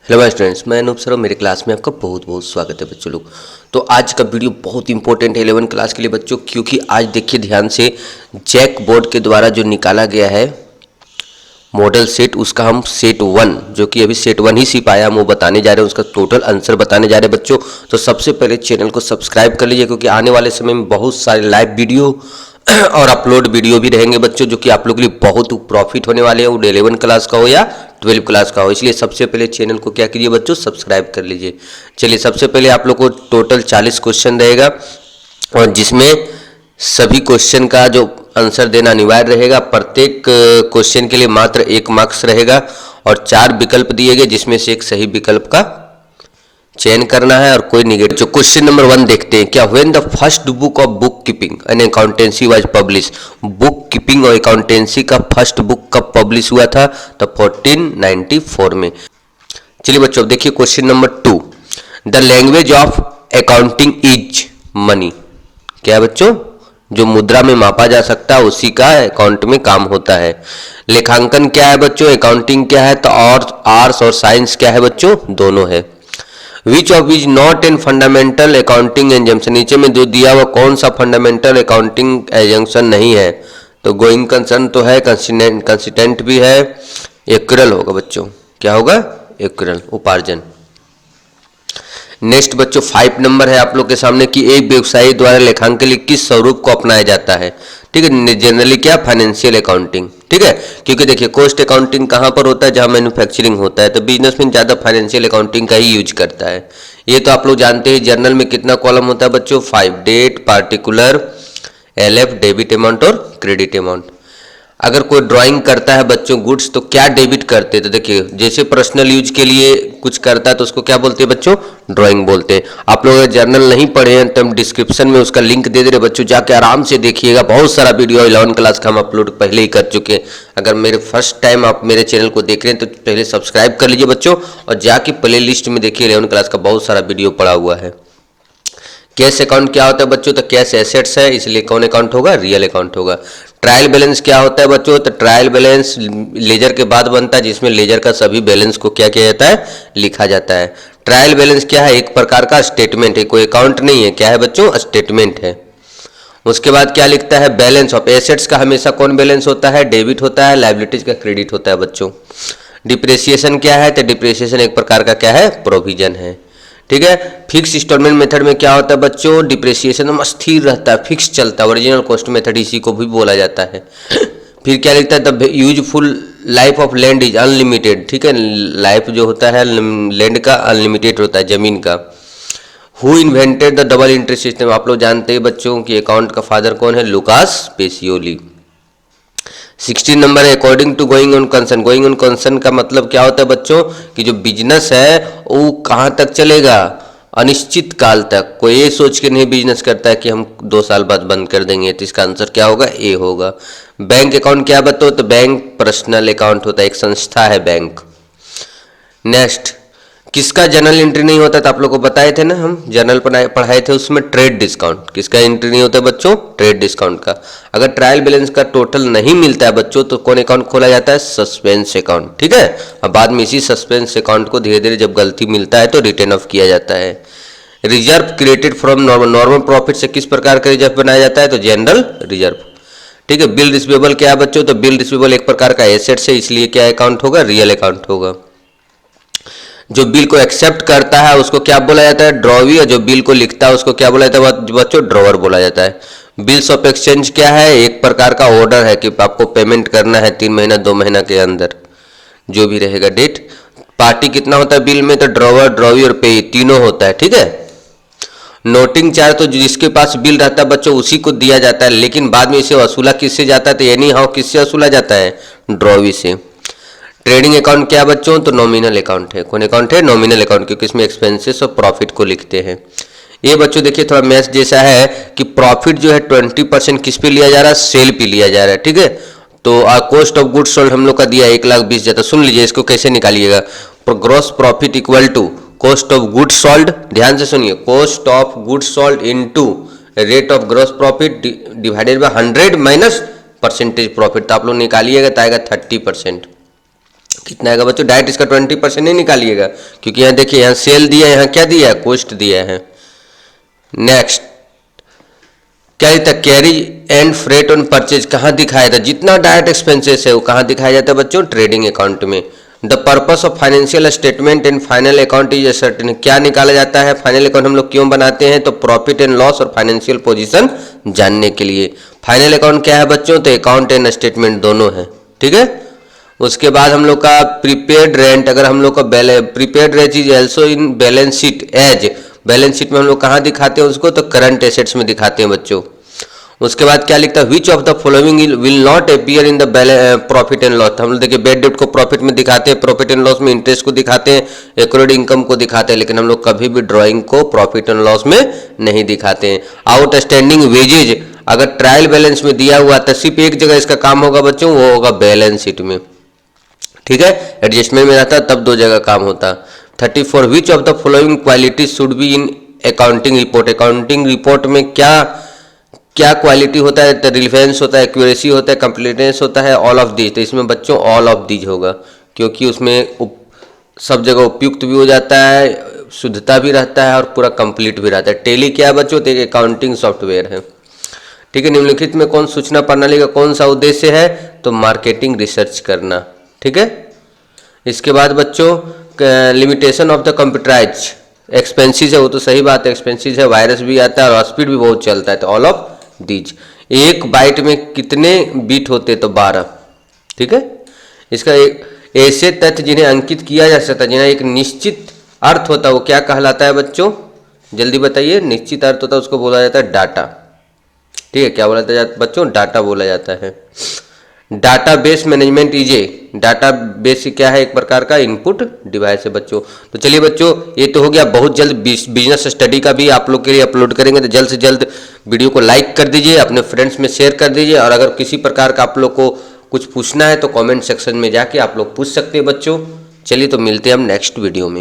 Hello students, मैं Anoop sir और मेरे क्लास में आपका बहुत बहुत स्वागत है बच्चों लोग। तो आज का वीडियो बहुत इंपॉर्टेंट है 11 क्लास के लिए बच्चों, क्योंकि आज देखिए ध्यान से जैक बोर्ड के द्वारा जो निकाला गया है मॉडल सेट, उसका हम सेट 1 जो कि अभी सेट 1 ही सिर्फ आया, हम वो बताने जा रहे हैं, उसका टोटल आंसर बताने जा रहे हैं बच्चों। तो सबसे पहले चैनल को सब्सक्राइब कर लीजिए, क्योंकि आने वाले समय में बहुत सारे लाइव वीडियो और अपलोड वीडियो भी रहेंगे बच्चों, जो कि आप लोगों के लिए बहुत प्रॉफिट होने वाले हैं, वो 11 क्लास का हो या 12 क्लास का हो। इसलिए सबसे पहले चैनल को क्या कीजिए बच्चों, सब्सक्राइब कर लीजिए। चलिए, सबसे पहले आप लोग को टोटल 40 क्वेश्चन रहेगा, और जिसमें सभी क्वेश्चन का जो आंसर देना अनिवार्य रहेगा। प्रत्येक क्वेश्चन के लिए मात्र 1 मार्क्स रहेगा, और 4 विकल्प दिए गए, जिसमें से एक सही विकल्प का चयन करना है और कोई निगेटिव। जो क्वेश्चन नंबर 1 देखते हैं, क्या when the first book of book keeping and accountancy was publish. Book keeping और अकाउंटेंसी का फर्स्ट बुक कब पब्लिश हुआ था? तो 1494 में। चलिए बच्चों, अब देखिए question number 2, the language of accounting is money. क्या है बच्चों? जो मुद्रा में मापा जा सकता है उसी का अकाउंट में काम होता है। लेखांकन क्या है बच्चों? अकाउंटिंग क्या है? तो और आर्ट्स और साइंस क्या है बच्चों? दोनों है। Which of is not in fundamental accounting exemption. नीचे में जो दिया हुआ कौन सा फंडामेंटल अकाउंटिंग एग्जाम्पशन नहीं है? तो गोइंग कंसर्न तो है, कंसिस्टेंट भी है, एक्यूरल होगा बच्चों। क्या होगा? एक्यूरल, उपार्जन। नेक्स्ट बच्चों 5 नंबर है आप लोग के सामने कि एक व्यवसायी द्वारा लेखांकन के लिए किस स्वरूप को अपनाया जाता है। ठीक है, जनरली क्या? Financial accounting. ठीक है, क्योंकि देखिए कॉस्ट अकाउंटिंग कहाँ पर होता है? जहाँ मैन्युफैक्चरिंग होता है, तो बिजनेस में ज़्यादा फाइनेंशियल अकाउंटिंग का ही यूज करता है। ये तो आप लोग जानते हैं। जर्नल में कितना कॉलम होता है बच्चों? 5, date, particular, LF, debit amount और क्रेडिट अमाउंट। अगर कोई ड्राइंग करता है बच्चों गुड्स, तो क्या डेबिट करते हैं? तो देखिए जैसे पर्सनल यूज के लिए कुछ करता है तो उसको क्या बोलते हैं बच्चों? ड्राइंग बोलते हैं। आप लोग अगर जर्नल नहीं पढ़े हैं तो हम डिस्क्रिप्शन में उसका लिंक दे दे रहे बच्चों, जाके आराम से देखिएगा। बहुत सारा वीडियो 11 क्लास का हम अपलोड पहले ही कर चुके हैं। अगर मेरे फर्स्ट टाइम आप मेरे चैनल को देख रहे हैं तो पहले सब्सक्राइब कर लीजिए बच्चों, और जाके प्ले लिस्ट में देखिए 11 क्लास का बहुत सारा वीडियो पड़ा हुआ है। कैश अकाउंट क्या होता है बच्चों? तो कैश एसेट्स है, इसलिए कौन अकाउंट होगा? रियल अकाउंट होगा। ट्रायल बैलेंस क्या होता है बच्चों? तो ट्रायल बैलेंस लेजर के बाद बनता है, जिसमें लेजर का सभी बैलेंस को क्या किया जाता है? लिखा जाता है। ट्रायल बैलेंस क्या है? एक प्रकार का स्टेटमेंट है, कोई अकाउंट नहीं है। क्या है बच्चों? स्टेटमेंट है। उसके बाद क्या लिखता है? बैलेंस ऑफ एसेट्स का हमेशा कौन बैलेंस होता है? डेबिट होता है। लाइबिलिटीज का क्रेडिट होता है बच्चों। डिप्रेसिएशन क्या है? तो डिप्रेसिएशन एक प्रकार का क्या है? प्रोविजन है। ठीक है। फिक्स इंस्टॉलमेंट मेथड में क्या होता है बच्चों? डिप्रेसिएशन स्थिर रहता है, फिक्स चलता है। ओरिजिनल कॉस्ट मेथड इसी को भी बोला जाता है। फिर क्या लिखता है? The useful life of land is unlimited. ठीक है, लाइफ जो होता है लैंड का अनलिमिटेड होता है, जमीन का। Who invented the double interest system. आप लोग जानते हैं बच्चों कि अकाउंट का फादर कौन है? Lucas Pacioli. 16 नंबर है according to going on concern. Going on concern का मतलब क्या होता है बच्चों? कि जो बिजनेस है वो कहाँ तक चलेगा? अनिश्चित काल तक। कोई ये सोच के नहीं बिजनेस करता है कि हम 2 साल बाद बंद कर देंगे। तो इसका आंसर क्या होगा? ए होगा। बैंक अकाउंट क्या बताओ? तो बैंक पर्सनल अकाउंट होता है, एक संस्था है बैंक। नेक्स्ट, किसका जर्नल एंट्री नहीं होता? तो आप लोग को बताए थे ना, हम जर्नल पढ़ाए थे, उसमें ट्रेड डिस्काउंट। किसका एंट्री नहीं होता है बच्चों? ट्रेड डिस्काउंट का। अगर ट्रायल बैलेंस का टोटल नहीं मिलता है बच्चों, तो कौन अकाउंट खोला जाता है? Suspense account. ठीक है, अब बाद में इसी सस्पेंस अकाउंट को धीरे धीरे जब गलती मिलता है तो रिटर्न ऑफ किया जाता है। Reserve created from normal. Normal profit से किस प्रकार का रिजर्व बनाया जाता है? तो जनरल रिजर्व। ठीक है। बिल रिसीवेबल क्या है बच्चों? तो बिल रिसीवेबल एक प्रकार का एसेट है, इसलिए क्या अकाउंट होगा? रियल अकाउंट होगा। जो बिल को एक्सेप्ट करता है उसको क्या बोला जाता है? ड्रॉवी। और जो बिल को लिखता है उसको क्या बोला जाता है बच्चों? ड्रॉवर बोला जाता है। बिल्स ऑफ एक्सचेंज क्या है? एक प्रकार का ऑर्डर है कि आपको पेमेंट करना है 3 महीना 2 महीना के अंदर, जो भी रहेगा डेट। पार्टी कितना होता है बिल में? तो ड्रॉवर, ड्रॉवी और पे तीनों होता है। ठीक है। नोटिंग चार्ज तो जिसके पास बिल रहता है बच्चों उसी को दिया जाता है, लेकिन बाद में इसे वसूला किससे जाता है? तो एनी हाउ किससे वसूला जाता है? ड्रॉवी से। ट्रेडिंग अकाउंट क्या बच्चों? तो नॉमिनल अकाउंट है। कौन अकाउंट है? नॉमिनल अकाउंट, क्योंकि इसमें एक्सपेंसेस और प्रॉफिट को लिखते हैं। ये बच्चों देखिए थोड़ा मैथ जैसा है कि प्रॉफिट जो है 20% किस पे लिया जा रहा है? सेल पे लिया जा रहा है। ठीक है, तो कॉस्ट ऑफ गुड्स सोल्ड हम लोग का दिया 1,20,000। सुन लीजिए, इसको कैसे निकालिएगा? Gross profit equal to cost of goods sold. ध्यान से सुनिए, cost of goods sold into rate of gross profit divided by 100 minus percentage profit. तो आप लोग निकालिएगा तो आएगा 30%। कितना आएगा बच्चों, डायरेक्ट इसका 20% नहीं निकालिएगा, क्योंकि यहाँ देखिए यहाँ सेल दिया है, यहाँ क्या दिया है, कॉस्ट दिया है। नेक्स्ट क्या लिखता है, carry and freight on purchase कहाँ दिखाया था, जितना डायरेक्ट एक्सपेंसेस है वो कहाँ दिखाया जाता है बच्चों, ट्रेडिंग अकाउंट में। The purpose of financial statement and final account is certain, क्या निकाला जाता है, फाइनल अकाउंट हम लोग क्यों बनाते हैं, तो प्रॉफिट एंड लॉस और फाइनेंशियल पोजीशन जानने के लिए। फाइनल अकाउंट क्या है बच्चों, तो अकाउंट एंड स्टेटमेंट दोनों है, ठीक है। उसके बाद हम लोग का प्रीपेड रेंट, अगर हम लोग का prepaid rent is also in balance sheet as, balance sheet में हम लोग कहाँ दिखाते हैं उसको, तो करंट एसेट्स में दिखाते हैं बच्चों। उसके बाद क्या लिखता है, which of the following will not appear in the profit and loss, हम लोग देखिए बेड डेट को प्रॉफिट में दिखाते हैं, प्रॉफिट एंड लॉस में इंटरेस्ट को दिखाते हैं, एक्रूड इनकम को दिखाते हैं, लेकिन हम लोग कभी भी ड्राइंग को प्रॉफिट एंड लॉस में नहीं दिखाते हैं। आउटस्टैंडिंग वेजेज अगर ट्रायल बैलेंस में दिया हुआ तो सिर्फ एक जगह इसका काम होगा बच्चों, वो होगा बैलेंस शीट में, ठीक है। एडजस्टमेंट में रहता तब दो जगह काम होता। 34 which of the following quality should be in accounting report, accounting report में क्या क्या क्वालिटी होता है, तो रिलेवेंस होता है, एक्यूरेसी होता है, कंप्लीटनेस होता है, ऑल ऑफ दीज, तो इसमें बच्चों ऑल ऑफ दीज होगा, क्योंकि उसमें सब जगह उपयुक्त भी हो जाता है, शुद्धता भी रहता है और पूरा कंप्लीट भी रहता है। टेली क्या है बच्चों, तो एक अकाउंटिंग सॉफ्टवेयर है, ठीक है। निम्नलिखित में कौन सूचना प्रणाली का कौन सा उद्देश्य है, तो मार्केटिंग रिसर्च करना, ठीक है। इसके बाद बच्चों limitation of the computerise expenses है, वो तो सही बात है, एक्सपेंसिस है, वायरस भी आता है और स्पीड भी बहुत चलता है, तो ऑल ऑफ दीज। एक बाइट में कितने बीट होते, तो 12, ठीक है। इसका एक ऐसे तथ्य जिन्हें अंकित किया जा सकता है, जिन्हें एक निश्चित अर्थ होता है, वो क्या कहलाता है बच्चों, जल्दी बताइए। निश्चित अर्थ होता है उसको बोला जाता है डाटा, ठीक है। क्या बोला जाता है बच्चों, डाटा बोला जाता है। Data base management is a, data base क्या है, एक प्रकार का इनपुट डिवाइस है बच्चों। तो चलिए बच्चों ये तो हो गया, बहुत जल्द बिजनेस स्टडी का भी आप लोग के लिए अपलोड करेंगे, तो जल्द से जल्द वीडियो को लाइक कर दीजिए, अपने फ्रेंड्स में शेयर कर दीजिए, और अगर किसी प्रकार का आप लोग को कुछ पूछना है तो कमेंट सेक्शन में जाके आप लोग पूछ सकते हैं बच्चों। चलिए तो मिलते हैं हम नेक्स्ट वीडियो में।